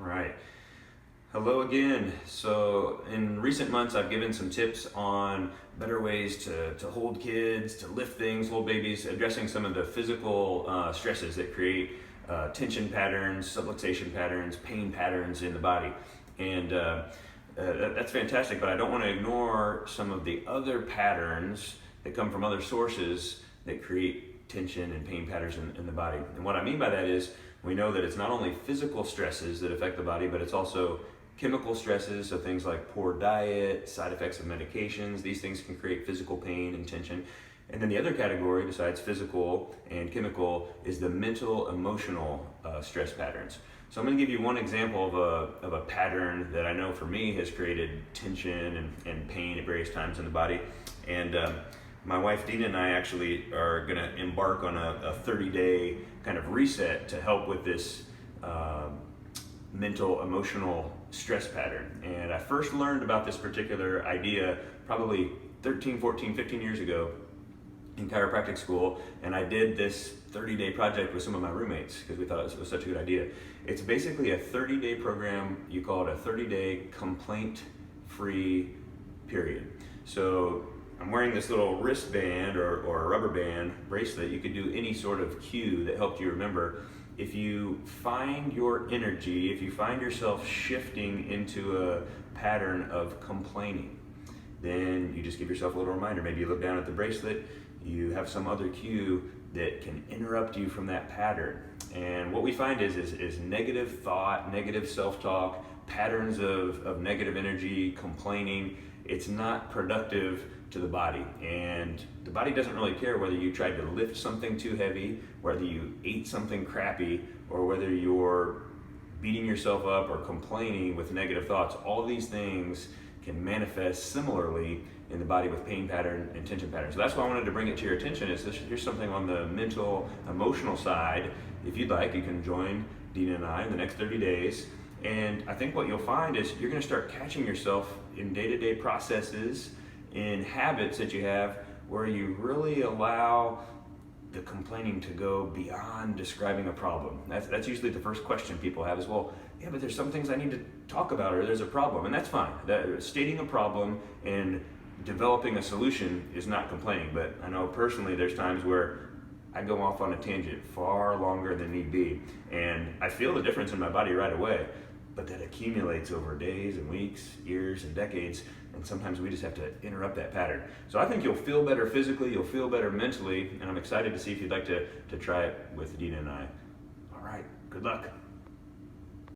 right. Hello again. So, in recent months, I've given some tips on better ways to hold kids, to lift things, hold babies, addressing some of the physical stresses that create tension patterns, subluxation patterns, pain patterns in the body. And that's fantastic, but I don't want to ignore some of the other patterns that come from other sources that create tension and pain patterns in the body. And what I mean by that is we know that it's not only physical stresses that affect the body, but it's also chemical stresses, so things like poor diet, side effects of medications. These things can create physical pain and tension. And then the other category, besides physical and chemical, is the mental, emotional stress patterns. So I'm going to give you one example of a pattern that I know for me has created tension and pain at various times in the body. And my wife Dina and I actually are going to embark on a 30-day kind of reset to help with this mental, emotional stress pattern. And I first learned about this particular idea probably 13, 14, 15 years ago in chiropractic school, and I did this 30-day project with some of my roommates because we thought it was such a good idea. It's basically a 30-day program. You call it a 30-day complaint-free period. So I'm wearing this little wristband or a rubber band bracelet. You could do any sort of cue that helped you remember. If you find your energy, if you find yourself shifting into a pattern of complaining, then you just give yourself a little reminder. Maybe you look down at the bracelet, you have some other cue that can interrupt you from that pattern. And what we find is negative thought, negative self-talk, patterns of negative energy, complaining. It's not productive to the body, and the body doesn't really care whether you tried to lift something too heavy, whether you ate something crappy, or whether you're beating yourself up or complaining with negative thoughts. All of these things can manifest similarly in the body with pain pattern and tension pattern. So that's why I wanted to bring it to your attention. Here's something on the mental, emotional side. If you'd like, you can join Dina and I in the next 30 days. And I think what you'll find is you're going to start catching yourself in day-to-day processes, in habits that you have where you really allow the complaining to go beyond describing a problem. That's usually the first question people have is, well, yeah, but there's some things I need to talk about, or there's a problem, and that's fine. Stating a problem and developing a solution is not complaining, but I know personally there's times where I go off on a tangent far longer than need be, and I feel the difference in my body right away, but that accumulates over days and weeks, years and decades, and sometimes we just have to interrupt that pattern. So I think you'll feel better physically, you'll feel better mentally, and I'm excited to see if you'd like to try it with Dina and I. All right, good luck.